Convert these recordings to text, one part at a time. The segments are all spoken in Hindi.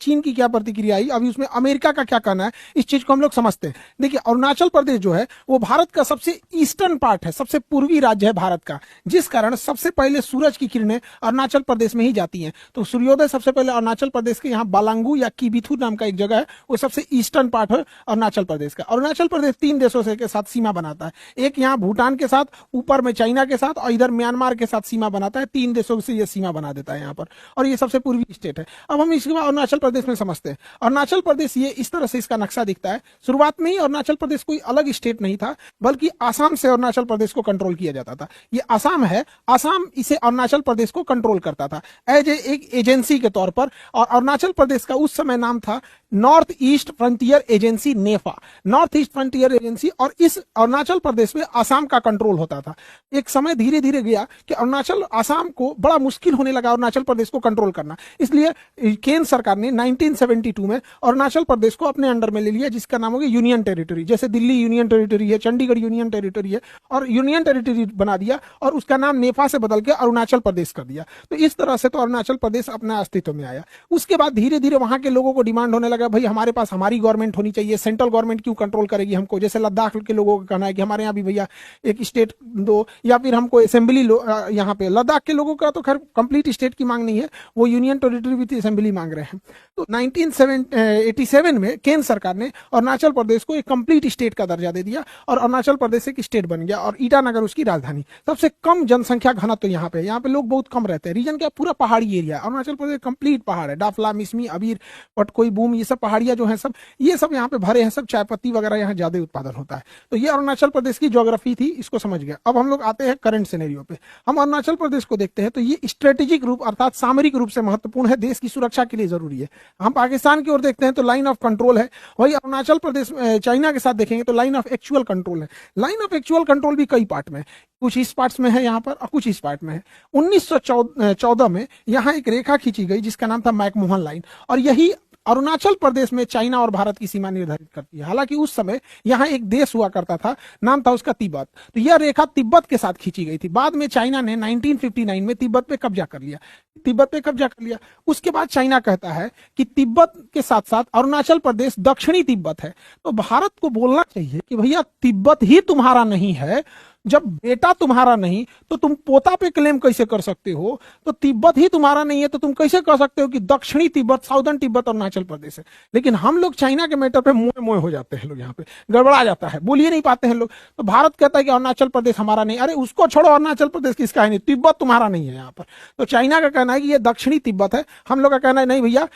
चीन की क्या प्रतिक्रिया आई, अभी उसमें अमेरिका का क्या कहना है, इस चीज को हम लोग समझते हैं। देखिए अरुणाचल प्रदेश जो है वो भारत का सबसे ईस्टर्न पार्ट है, सबसे पूर्वी राज्य है भारत का, जिस कारण सबसे पहले सूरज की किरणें अरुणाचल प्रदेश में ही जाती हैं। तो सूर्योदय सबसे पहले अरुणाचल प्रदेश के यहाँ बालांगू या किबिथु नाम का एक जगह है, वो सबसे ईस्टर्न पार्ट है अरुणाचल प्रदेश का। अरुणाचल प्रदेश 3 देशों से के साथ सीमा बनाता है, एक यहाँ भूटान के साथ, ऊपर में चाइना के साथ, और इधर म्यांमार के साथ सीमा बनाता है। 3 देशों से ये सीमा बना देता है यहाँ पर, और ये सबसे पूर्वी स्टेट है। अब हम इसके बाद अरुणाचल प्रदेश में समझते हैं। अरुणाचल प्रदेश ये इस तरह से इसका नक्शा दिखता है। शुरुआत में ही अरुणाचल प्रदेश कोई अलग स्टेट नहीं था, बल्कि आसाम से अरुणाचल प्रदेश को कंट्रोल किया जाता था। ये आसाम है, आसाम इसे अरुणाचल प्रदेश को कंट्रोल करता था एज एक एजेंसी के तौर पर। और अरुणाचल प्रदेश का उस समय नाम था नॉर्थ ईस्ट फ्रंटियर एजेंसी, नेफा, नॉर्थ ईस्ट फ्रंटियर एजेंसी। और इस अरुणाचल प्रदेश में आसाम का कंट्रोल होता था। एक समय धीरे धीरे गया कि अरुणाचल आसाम को बड़ा मुश्किल होने लगा अरुणाचल प्रदेश को कंट्रोल करना, इसलिए केंद्र सरकार ने 1972 में अरुणाचल प्रदेश को अपने अंडर में ले लिया, जिसका नाम हो गया यूनियन टेरिटरी। जैसे दिल्ली यूनियन टेरिटरी है, चंडीगढ़ यूनियन टेरिटरी है, और यूनियन टेरिटरी बना दिया और उसका नाम नेफा से बदल के अरुणाचल प्रदेश कर दिया। तो इस तरह से तो अरुणाचल प्रदेश अपना अस्तित्व में आया। उसके बाद धीरे धीरे वहां के लोगों को डिमांड होने लगा, भाई हमारे पास हमारी गवर्नमेंट होनी चाहिए, सेंट्रल गवर्नमेंट क्यों कंट्रोल करेगी हमको। जैसे लद्दाख के लोगों का कहना है कि हमारे यहाँ भी भैया एक स्टेट दो, या फिर हमको असेंबली यहाँ पे। लद्दाख के लोगों का तो खैर कंप्लीट स्टेट की मांग नहीं है, वो यूनियन टेरिटरी विथ असेंबली मांग रहे हैं। तो 1987 में केंद्र सरकार ने अरुणाचल प्रदेश को एक कंप्लीट स्टेट का दर्जा दे दिया, और अरुणाचल प्रदेश एक स्टेट बन गया, और ईटानगर उसकी राजधानी। सबसे कम जनसंख्या घनत्व तो यहाँ पे लोग बहुत कम रहते हैं। रीजन क्या, पूरा पहाड़ी एरिया, अरुणाचल प्रदेश कंप्लीट पहाड़ है। डाफला, मिसमी, अबीर, पटकोई, बूम, ये सब पहाड़ियां जो है सब, ये सब यहाँ पे भरे हैं, सब चाय पत्ती वगैरह यहाँ ज्यादा उत्पादन होता है। तो ये अरुणाचल प्रदेश की ज्योग्राफी थी, इसको समझ गया। अब हम लोग आते हैं करंट सिनेरियो पे। हम अरुणाचल प्रदेश को देखते हैं तो ये स्ट्रेटेजिक रूप अर्थात सामरिक रूप से महत्वपूर्ण है, देश की सुरक्षा के लिए जरूरी है। हम पाकिस्तान की ओर देखते हैं तो लाइन ऑफ कंट्रोल है, वही अरुणाचल प्रदेश चाइना के साथ देखेंगे तो लाइन ऑफ एक्चुअल कंट्रोल है। लाइन ऑफ एक्चुअल कंट्रोल भी कई पार्ट में, कुछ इस पार्ट्स में है यहाँ पर और कुछ इस पार्ट में है। 1914 में यहाँ एक रेखा खींची गई जिसका नाम था मैकमोहन लाइन, और यही अरुणाचल प्रदेश में चाइना और भारत की सीमा निर्धारित करती है। हालांकि उस समय यहाँ एक देश हुआ करता था, नाम था उसका तिब्बत। तो यह रेखा तिब्बत के साथ खींची गई थी। बाद में चाइना ने 1959 में तिब्बत पे कब्जा कर लिया। उसके बाद चाइना कहता है कि तिब्बत के साथ साथ अरुणाचल प्रदेश दक्षिणी तिब्बत है। तो भारत को बोलना चाहिए कि भैया तिब्बत ही तुम्हारा नहीं है, जब बेटा तुम्हारा नहीं तो तुम पोता पे क्लेम कैसे कर सकते हो। तो तिब्बत ही तुम्हारा नहीं है तो तुम कैसे कह सकते हो कि दक्षिणी तिब्बत, साउदर्न तिब्बत अरुणाचल प्रदेश है। लेकिन हम लोग चाइना के मैटर पे मोए मोए हो जाते हैं, लोग यहाँ पे गड़बड़ा जाता है, बोल ही नहीं पाते हैं लोग। तो भारत कहता है कि अरुणाचल प्रदेश हमारा नहीं, अरे उसको छोड़ो, अरुणाचल प्रदेश किसका है नहीं, तिब्बत तुम्हारा नहीं है यहाँ पर। तो चाइना का कहना है कि ये दक्षिणी तिब्बत है, हम लोग का कहना है नहीं भैया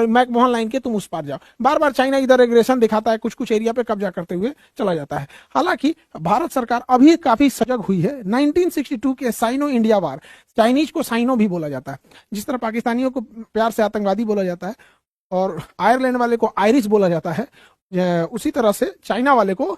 मैकमोहन लाइन के तुम उस पार जाओ। बार बार चाइना इधर एग्रेशन दिखाता है, कुछ कुछ एरिया पे कब्जा करते हुए चला जाता है। हालांकि भारत सरकार अभी काफी सजग हुई है। 1962 के साइनो इंडिया वार, चाइनीज को साइनो भी बोला जाता है, जिस तरह पाकिस्तानियों को प्यार से आतंकवादी बोला जाता है और आयरलैंड वाले को आयरिश बोला जाता है, उसी तरह से चाइना वाले को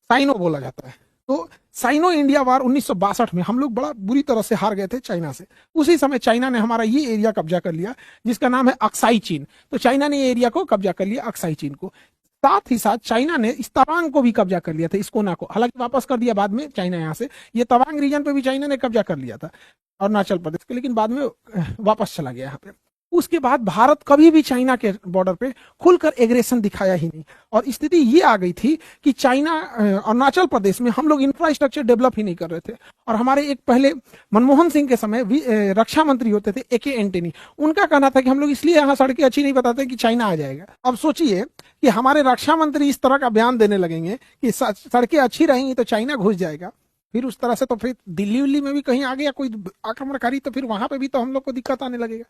साइनो बोला जाता है। तो साइनो इंडिया वार 1962 में हम लोग बड़ा बुरी तरह से हार गए थे चाइना से। उसी समय चाइना ने हमारा ये एरिया कब्जा कर लिया जिसका नाम है अक्साई चीन। तो चाइना ने ये एरिया को कब्जा कर लिया, अक्साई चीन को। साथ ही साथ चाइना ने इस तवांग को भी कब्जा कर लिया था, इस कोना को, हालांकि वापस कर दिया बाद में चाइना यहाँ से। ये तवांग रीजन पे भी चाइना ने कब्जा कर लिया था अरुणाचल प्रदेश के, लेकिन बाद में वापस चला गया यहाँ पे। उसके बाद भारत कभी भी चाइना के बॉर्डर पे खुलकर एग्रेशन दिखाया ही नहीं, और स्थिति ये आ गई थी कि चाइना अरुणाचल प्रदेश में हम लोग इंफ्रास्ट्रक्चर डेवलप ही नहीं कर रहे थे। और हमारे एक पहले मनमोहन सिंह के समय रक्षा मंत्री होते थे AK एंटनी, उनका कहना था कि हम लोग इसलिए यहाँ सड़कें अच्छी नहीं बताते कि चाइना आ जाएगा। अब सोचिए कि हमारे रक्षा मंत्री इस तरह का बयान देने लगेंगे कि सड़कें अच्छी रहेंगी तो चाइना घुस जाएगा, फिर उस तरह से तो फिर दिल्ली उल्ली में भी कहीं आ गया कोई आक्रमणकारी तो फिर वहां पे भी तो हम लोग को दिक्कत आने लगेगा।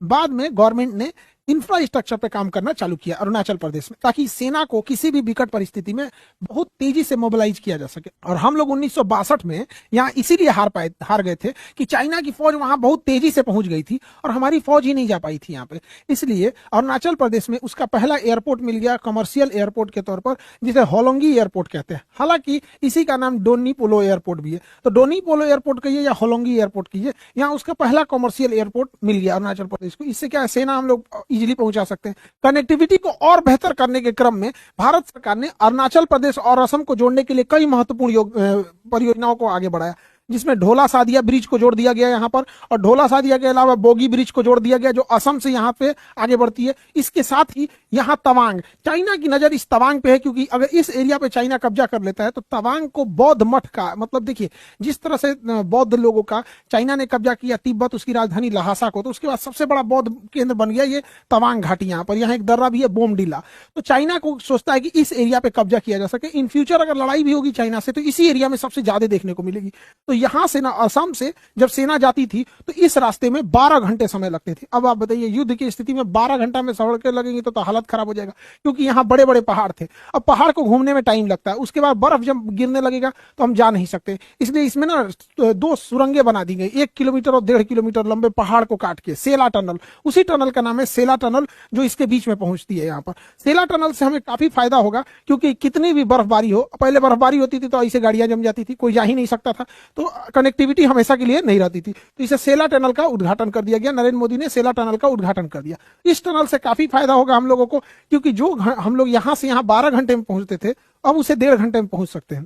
बाद में गवर्नमेंट ने इंफ्रास्ट्रक्चर पे काम करना चालू किया अरुणाचल प्रदेश में, ताकि सेना को किसी भी विकट परिस्थिति में बहुत तेजी से मोबिलाइज किया जा सके। और हम लोग 1962 में यहाँ इसीलिए हार गए थे कि चाइना की फौज वहां बहुत तेजी से पहुंच गई थी और हमारी फौज ही नहीं जा पाई थी यहाँ पे। इसलिए अरुणाचल प्रदेश में उसका पहला एयरपोर्ट मिल गया कमर्शियल एयरपोर्ट के तौर पर, जिसे होलोंगी एयरपोर्ट कहते हैं। हालांकि इसी का नाम डोनी पोलो एयरपोर्ट भी है। तो डोनी पोलो एयरपोर्ट कहिए या होलोंगी एयरपोर्ट कहिए, यहाँ उसका पहला कमर्शियल एयरपोर्ट मिल गया अरुणाचल प्रदेश को। इससे क्या है, सेना हम लोग इजीली पहुंचा सकते हैं। कनेक्टिविटी को और बेहतर करने के क्रम में भारत सरकार ने अरुणाचल प्रदेश और असम को जोड़ने के लिए कई महत्वपूर्ण परियोजनाओं को आगे बढ़ाया। जिसमें ढोला सादिया ब्रिज को जोड़ दिया गया यहाँ पर, और ढोला सादिया के अलावा बोगी ब्रिज को जोड़ दिया गया जो असम से यहाँ पे आगे बढ़ती है। इसके साथ ही यहाँ तवांग, चाइना की नजर इस तवांग पे है, क्योंकि अगर इस एरिया पे चाइना कब्जा कर लेता है तो तवांग को बौद्ध मठ का, मतलब देखिए जिस तरह से बौद्ध लोगों का चाइना ने कब्जा किया तिब्बत, उसकी राजधानी लहासा को, तो उसके बाद सबसे बड़ा बौद्ध केंद्र बन गया ये तवांग घाटी। यहाँ पर यहाँ एक दर्रा भी है बोमडिला। तो चाइना को सोचता है कि इस एरिया पे कब्जा किया जा सके, इन फ्यूचर अगर लड़ाई भी होगी चाइना से तो इसी एरिया में सबसे ज्यादा देखने को मिलेगी। तो यहाँ से ना असम से जब सेना जाती थी तो इस रास्ते में 12 घंटे समय लगते थे। अब आप बताइए युद्ध की स्थिति में 12 घंटा में सड़कें लगेंगी तो हालत खराब हो जाएगा, क्योंकि यहाँ बड़े बड़े पहाड़ थे। अब पहाड़ को घूमने में टाइम लगता है, उसके बाद बर्फ जब गिरने लगेगा तो हम जा नहीं सकते, इसलिए इसमें ना 2 सुरंगें बना दी गई, 1 किलोमीटर और 1.5 किलोमीटर लंबे पहाड़ को काट के, सेला टनल। उसी टनल का नाम है सेला टनल जो इसके बीच में पहुंचती है। यहाँ पर सेला टनल से हमें काफी फायदा होगा, क्योंकि कितनी भी बर्फबारी हो, पहले बर्फबारी होती थी तो ऐसे गाड़ियां जम जाती थी, कोई जा ही नहीं सकता था, तो कनेक्टिविटी हमेशा के लिए नहीं रहती थी। तो इसे सेला टनल का उद्घाटन कर दिया गया, नरेंद्र मोदी ने सेला टनल का उद्घाटन कर दिया। इस टनल से काफी फायदा होगा हम लोगों को, क्योंकि जो हम लोग यहां से यहां 12 घंटे में पहुंचते थे अब उसे 1.5 घंटे में पहुंच सकते हैं,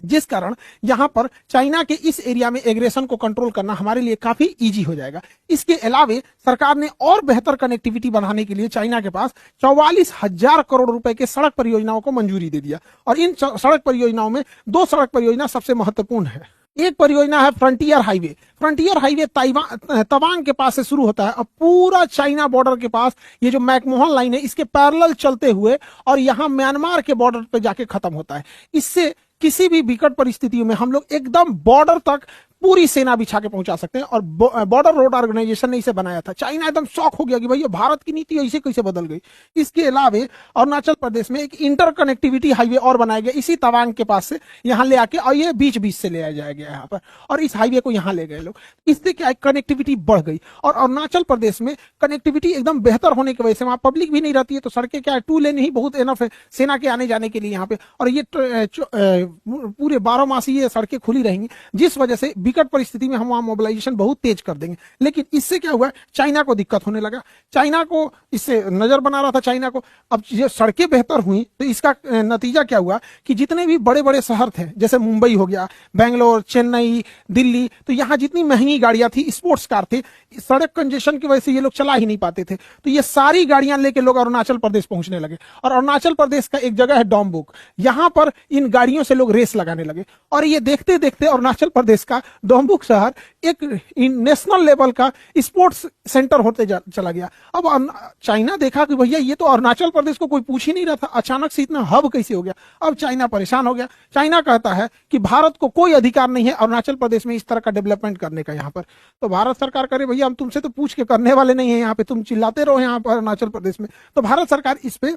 जिस कारण यहां पर चाइना के इस एरिया में एग्रेशन को कंट्रोल करना हमारे लिए काफी इजी हो जाएगा। इसके अलावा सरकार ने और बेहतर कनेक्टिविटी बनाने के लिए चाइना के पास 44,000 करोड़ रुपए के सड़क परियोजनाओं को मंजूरी दे दिया, और इन सड़क परियोजनाओं में 2 सड़क परियोजना सबसे महत्वपूर्ण है। एक परियोजना है frontier highway. Frontier highway Tawang के पास से शुरू होता है और पूरा चाइना बॉर्डर के पास, ये जो मैकमोहन लाइन है इसके पैरेलल चलते हुए और यहाँ म्यांमार के बॉर्डर पे जाके खत्म होता है। इससे किसी भी विकट परिस्थितियों में हम लोग एकदम बॉर्डर तक पूरी सेना बिछा के पहुंचा सकते हैं, और बॉर्डर रोड ऑर्गेनाइजेशन ने इसे बनाया था। चाइना एकदम शॉक हो गया कि भैया भारत की नीति ऐसे कैसे बदल गई। इसके अलावा अरुणाचल प्रदेश में एक इंटर कनेक्टिविटी हाईवे और बनाया गया इसी तवांग के पास से, यहाँ ले आके, और ये बीच बीच से ले आया जाएगा यहाँ पर, और इस हाईवे को यहाँ ले गए लोग। इससे क्या कनेक्टिविटी बढ़ गई, और अरुणाचल प्रदेश में कनेक्टिविटी एकदम बेहतर होने की वजह से वहां पब्लिक भी नहीं रहती है, तो सड़कें क्या है 2 लेन ही बहुत एनफ है सेना के आने जाने के लिए यहाँ पे, और ये पूरे 12 मास ये सड़कें खुली रहेंगी, जिस वजह से विकट परिस्थिति में हम वहां मोबिलाइजेशन बहुत तेज कर देंगे। लेकिन इससे क्या हुआ, चाइना को दिक्कत होने लगा, चाइना को इससे नजर बना रहा था चाइना को। अब ये सड़कें बेहतर हुई तो इसका नतीजा क्या हुआ कि जितने भी बड़े बड़े शहर थे, जैसे मुंबई हो गया, बेंगलोर, चेन्नई, दिल्ली, तो यहाँ जितनी महंगी गाड़ियां थी, स्पोर्ट्स कार थे, सड़क कंजेशन की वजह से ये लोग चला ही नहीं पाते थे, तो ये सारी गाड़ियां लेके लोग अरुणाचल प्रदेश पहुंचने लगे। और अरुणाचल प्रदेश का एक जगह है डोम्बुक, यहां पर इन गाड़ियों से लोग रेस लगाने लगे, और ये देखते देखते अरुणाचल प्रदेश का डोम्बुक शहर एक नेशनल लेवल का स्पोर्ट्स सेंटर होते चला गया। अब चाइना देखा कि भैया ये तो अरुणाचल प्रदेश को कोई पूछ ही नहीं रहा था, अचानक से इतना हब कैसे हो गया। अब चाइना परेशान हो गया। चाइना कहता है कि भारत को कोई अधिकार नहीं है अरुणाचल प्रदेश में इस तरह का डेवलपमेंट करने का यहाँ पर। तो भारत सरकार करे भैया हम तुमसे तो पूछ के करने वाले नहीं है, यहाँ पे तुम चिल्लाते रहो यहाँ पर अरुणाचल प्रदेश में। तो भारत सरकार इस पे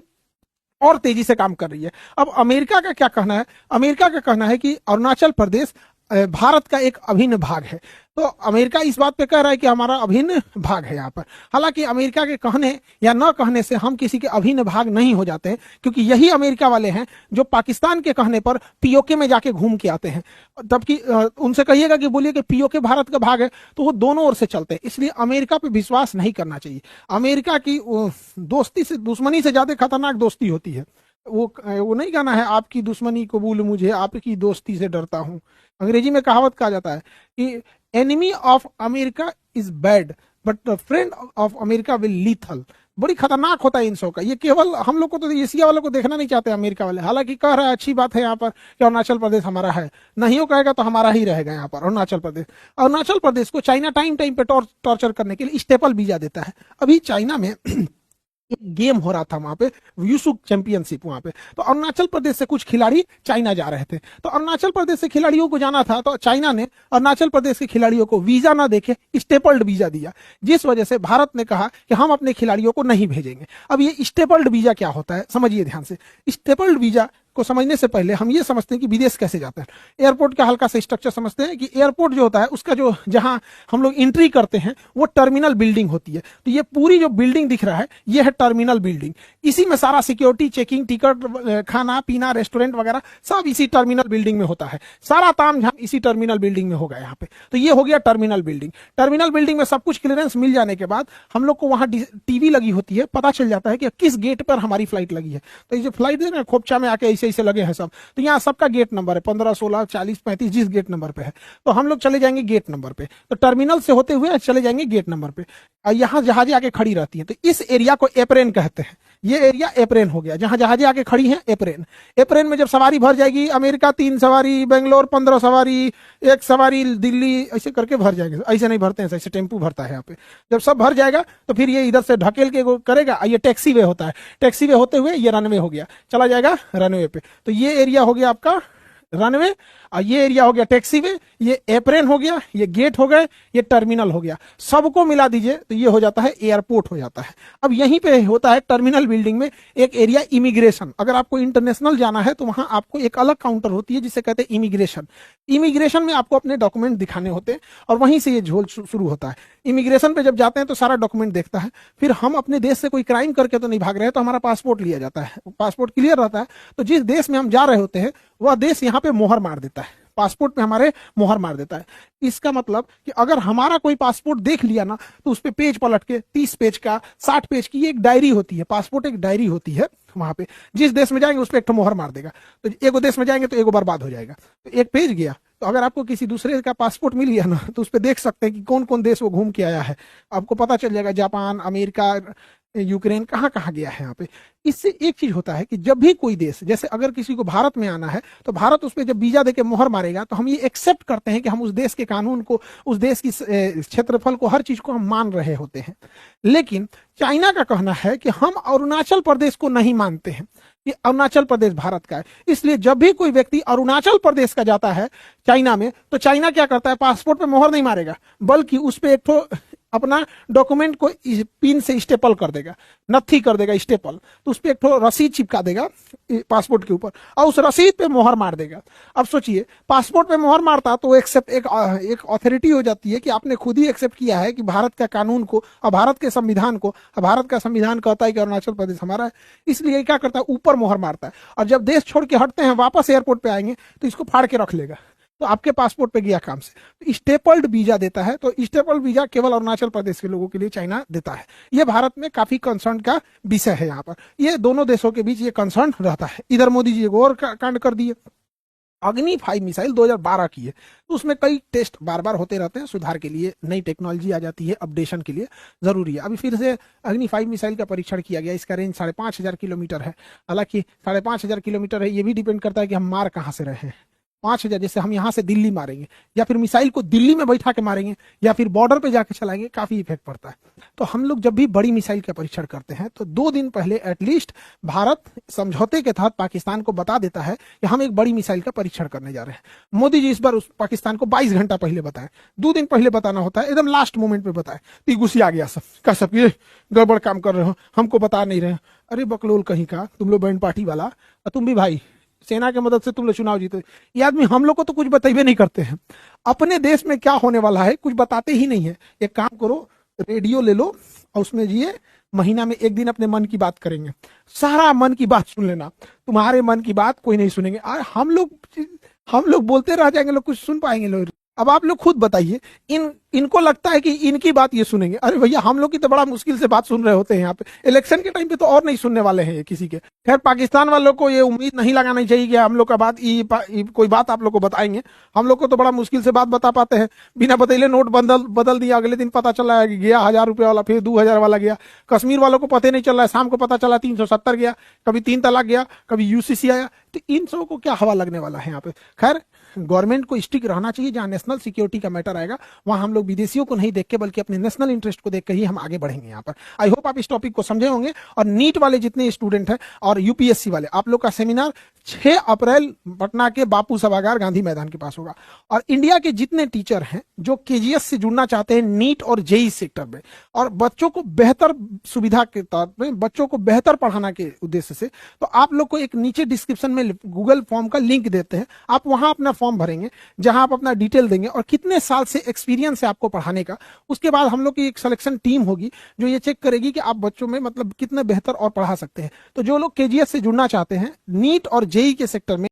और तेजी से काम कर रही है। अब अमेरिका का क्या कहना है, अमेरिका का कहना है कि अरुणाचल प्रदेश भारत का एक अभिन्न भाग है। तो अमेरिका इस बात पे कह रहा है कि हमारा अभिन्न भाग है यहाँ पर। हालांकि अमेरिका के कहने या न कहने से हम किसी के अभिन्न भाग नहीं हो जाते हैं, क्योंकि यही अमेरिका वाले हैं जो पाकिस्तान के कहने पर पीओके में जाके घूम के आते हैं। तबकि उनसे कहिएगा कि बोलिए कि पीओके भारत का भाग है, तो वो दोनों ओर से चलते हैं। इसलिए अमेरिका पे विश्वास नहीं करना चाहिए। अमेरिका की दोस्ती से, दुश्मनी से ज्यादा खतरनाक दोस्ती होती है। वो नहीं कहना है आपकी दुश्मनी कबूल मुझे, आपकी दोस्ती से डरता हूं। अंग्रेजी में कहावत कहा जाता है कि enemy of America is bad but the friend of America will lethal. बड़ी खतरनाक होता है इन शो का। ये केवल हम लोग को, तो एशिया वालों को देखना नहीं चाहते अमेरिका वाले। हालांकि कह रहा है अच्छी बात है यहाँ पर कि अरुणाचल प्रदेश हमारा है, नहीं हो कहेगा तो हमारा ही रहेगा यहाँ पर अरुणाचल प्रदेश। अरुणाचल प्रदेश को चाइना टाइम टाइम पे टॉर्चर करने के लिए स्टेपल वीजा देता है। अभी चाइना में एक गेम हो रहा था वहां पे, यूसु चैंपियनशिप वहां पे, तो अरुणाचल प्रदेश से कुछ खिलाड़ी चाइना जा रहे थे। तो अरुणाचल प्रदेश से खिलाड़ियों को जाना था, तो चाइना ने अरुणाचल प्रदेश के खिलाड़ियों को वीजा ना देके स्टेपल्ड वीजा दिया, जिस वजह से भारत ने कहा कि हम अपने खिलाड़ियों को नहीं भेजेंगे। अब ये स्टेपल्ड वीजा क्या होता है समझिए ध्यान से। स्टेपल्ड वीजा को समझने से पहले हम ये समझते हैं कि विदेश कैसे जाते हैं। एयरपोर्ट का हल्का सा स्ट्रक्चर समझते हैं कि एयरपोर्ट जो होता है उसका जो जहां हम लोग एंट्री करते हैं वो टर्मिनल बिल्डिंग होती है। तो ये पूरी जो बिल्डिंग दिख रहा है ये है टर्मिनल बिल्डिंग। इसी में सारा सिक्योरिटी, चेकिंग, टिकट, खाना पीना, रेस्टोरेंट वगैरह सब इसी टर्मिनल बिल्डिंग में होता है। सारा तामझाम इसी टर्मिनल बिल्डिंग में होगा यहाँ पे। तो ये हो गया टर्मिनल बिल्डिंग। टर्मिनल बिल्डिंग में सब कुछ क्लियरेंस मिल जाने के बाद हम लोग को वहां टीवी लगी होती है, पता चल जाता है कि किस गेट पर हमारी फ्लाइट लगी है। तो ये फ्लाइट खोपचा में आके ऐसे ऐसे लगे हैं सब, तो यहाँ सबका गेट नंबर है 15, 16, 40, 35, जिस गेट नंबर पे है। तो हम लोग चले जाएंगे गेट नंबर पे, तो टर्मिनल से होते हुए चले जाएंगे गेट नंबर पे। यहाँ जहाजें आके खड़ी रहती हैं, तो इस एरिया को एप्रेन कहते हैं। ये एरिया एप्रेन हो गया, जहां जहाजें आके खड़ी हैं एप्रेन। एप्रेन में जब सवारी भर जाएगी, अमेरिका 3 सवारी, बेंगलोर 15 सवारी, 1 सवारी दिल्ली, ऐसे करके भर जाएंगे। ऐसे नहीं भरते हैं, ऐसे टेम्पू भरता है यहाँ पे। जब सब भर जाएगा तो फिर ये इधर से ढकेल के करेगा, ये टैक्सी वे होता है। टैक्सी वे होते हुए ये रनवे हो गया, चला जाएगा रनवे पे। तो ये एरिया हो गया आपका रनवे, और ये एरिया हो गया टैक्सी वे, ये एप्रेन हो गया, ये गेट हो गए, ये टर्मिनल हो गया। सबको मिला दीजिए तो ये हो जाता है एयरपोर्ट हो जाता है। अब यहीं पे होता है टर्मिनल बिल्डिंग में एक एरिया इमिग्रेशन। अगर आपको इंटरनेशनल जाना है तो वहां आपको एक अलग काउंटर होती है जिसे कहते हैं इमिग्रेशन। इमिग्रेशन में आपको अपने डॉक्यूमेंट दिखाने होते हैं और वहीं से ये झोल शुरू होता है। इमिग्रेशन पे जब जाते हैं तो सारा डॉक्यूमेंट देखता है। फिर हम अपने देश से कोई क्राइम करके तो नहीं भाग रहे हैं, तो हमारा पासपोर्ट लिया जाता है, पासपोर्ट क्लियर रहता है। तो जिस देश में हम जा रहे होते हैं वह देश यहाँ पे मोहर मार देता है, पासपोर्ट पे हमारे मोहर मार देता है। इसका मतलब कि अगर हमारा कोई पासपोर्ट देख लिया ना, तो उस पे पेज पलट के 30 पेज का, 60 पेज की एक डायरी होती है। पासपोर्ट एक डायरी होती है, वहां पे जिस देश में जाएंगे उस पर एक मोहर मार देगा। तो एगो देश में जाएंगे तो एगो बर्बाद हो जाएगा। तो एक पेज गया, तो अगर आपको किसी दूसरे का पासपोर्ट मिल गया ना, तो उस पर देख सकते हैं कि कौन कौन देश वो घूम के आया है। आपको पता चल जाएगा जापान, अमेरिका, यूक्रेन, कहाँ कहाँ गया है यहाँ पे। इससे एक चीज होता है कि जब भी कोई देश, जैसे अगर किसी को भारत में आना है तो भारत उस पर जब वीजा देके मोहर मारेगा तो हम ये एक्सेप्ट करते हैं कि हम उस देश के कानून को, उस देश की क्षेत्रफल को, हर चीज को हम मान रहे होते हैं। लेकिन चाइना का कहना है कि हम अरुणाचल प्रदेश को नहीं मानते हैं, कि अरुणाचल प्रदेश भारत का है। इसलिए जब भी कोई व्यक्ति अरुणाचल प्रदेश का जाता है चाइना में, तो चाइना क्या करता है, पासपोर्ट पे मोहर नहीं मारेगा, बल्कि उस पर एक तो अपना डॉक्यूमेंट को पिन से स्टेपल कर देगा, नत्थी कर देगा स्टेपल। तो उस पर एक तो रसीद चिपका देगा पासपोर्ट के ऊपर, और उस रसीद पे मोहर मार देगा। अब सोचिए, पासपोर्ट पे मोहर मारता तो एक्सेप्ट एक अथॉरिटी हो जाती है कि आपने खुद ही एक्सेप्ट किया है कि भारत का कानून को और भारत के संविधान को, और भारत का संविधान कहता है कि अरुणाचल प्रदेश हमारा है। इसलिए क्या करता है, ऊपर मोहर मारता है। और जब देश छोड़ के हटते हैं, वापस एयरपोर्ट पे आएंगे तो इसको फाड़ के रख लेगा, तो आपके पासपोर्ट पे गया काम से। तो स्टेपल्ड वीजा देता है, तो स्टेपल्ड वीजा केवल अरुणाचल प्रदेश के लोगों के लिए चाइना देता है। यह भारत में काफी कंसर्न का विषय है। यहाँ पर ये दोनों देशों के बीच ये कंसर्न रहता है। इधर मोदी जी एक और कांड कर दिए, अग्नि 5 मिसाइल 2012 की है, तो उसमें कई टेस्ट बार बार होते रहते हैं, सुधार के लिए नई टेक्नोलॉजी आ जाती है, अपडेशन के लिए जरूरी है। अभी फिर से अग्नि 5 मिसाइल का परीक्षण किया गया। इसका रेंज 5,500 किलोमीटर है। हालांकि 5,500 किलोमीटर है, ये भी डिपेंड करता है कि हम मार कहाँ से रहे हैं। 5,000, जैसे हम यहाँ से दिल्ली मारेंगे, या फिर मिसाइल को दिल्ली में बैठा के मारेंगे, या फिर बॉर्डर पे जाके चलाएंगे, काफी इफेक्ट पड़ता है। तो हम लोग जब भी बड़ी मिसाइल का परीक्षण करते हैं तो 2 दिन पहले एटलीस्ट भारत समझौते के तहत पाकिस्तान को बता देता है कि हम एक बड़ी मिसाइल का परीक्षण करने जा रहे हैं। मोदी जी इस बार उस पाकिस्तान को 22 घंटा पहले बताए, 2 दिन पहले बताना होता है, एकदम लास्ट मोमेंट पे बताए। तो गुस्सा आ गया सब, कह सब ये गड़बड़ काम कर रहे हो, हमको बता नहीं रहे। अरे बकलोल कहीं का, तुम लोग बैंड पार्टी वाला, तुम भी भाई सेना की मदद से तुम लोग चुनाव जीते। ये आदमी हम लोग को तो कुछ बताइए नहीं करते हैं, अपने देश में क्या होने वाला है कुछ बताते ही नहीं है। एक काम करो, रेडियो ले लो और उसमें ये महीना में 1 दिन अपने मन की बात करेंगे, सारा मन की बात सुन लेना। तुम्हारे मन की बात कोई नहीं सुनेंगे, हम लोग बोलते रह जाएंगे, लोग कुछ सुन पाएंगे लोग। अब आप लोग खुद बताइए, इनको लगता है कि इनकी बात ये सुनेंगे। अरे भैया, हम लोग की तो बड़ा मुश्किल से बात सुन रहे होते हैं यहाँ पे। इलेक्शन के टाइम पे तो और नहीं सुनने वाले हैं ये किसी के। खैर, पाकिस्तान वालों को ये उम्मीद नहीं लगानी चाहिए कि हम लोग का बात कोई बात आप लोग को बताएंगे। हम लोग को तो बड़ा मुश्किल से बात बता पाते हैं। बिना बतैले नोट बदल दिया, अगले दिन पता चला है कि गया 1,000 रुपये वाला, फिर 2,000 वाला गया। कश्मीर वालों को पता नहीं चल रहा है, शाम को पता चला 370 गया, कभी 3 तलाक गया, कभी यूसीसी आया। तो इन सबों को क्या हवा लगने वाला है यहाँ पे। खैर, गवर्नमेंट को स्टिक रहना चाहिए। जहां नेशनल सिक्योरिटी का मैटर आएगा वहां हम लोग विदेशियों को नहीं देख के, बल्कि अपने नेशनल इंटरेस्ट को देख कर ही हम आगे बढ़ेंगे यहाँ पर। आई होप आप इस टॉपिक को समझे होंगे। और नीट वाले जितने स्टूडेंट हैं और यूपीएससी वाले, आप लोग का सेमिनार 6 अप्रैल पटना के बापू सभागार गांधी मैदान के पास होगा। और इंडिया के जितने टीचर हैं जो केजीएस से जुड़ना चाहते हैं नीट और जेई सेक्टर में, और बच्चों को बेहतर सुविधा के तौर पर, बच्चों को बेहतर पढ़ाना के उद्देश्य से, तो आप लोग को एक नीचे डिस्क्रिप्शन में गूगल फॉर्म का लिंक देते हैं। आप वहां अपना फॉर्म भरेंगे, जहां आप अपना डिटेल देंगे और कितने साल से एक्सपीरियंस है आपको पढ़ाने का। उसके बाद हम लोग की एक सिलेक्शन टीम होगी जो ये चेक करेगी कि आप बच्चों में मतलब कितने बेहतर और पढ़ा सकते हैं। तो जो लोग केजीएस से जुड़ना चाहते हैं नीट और जेई के सेक्टर में,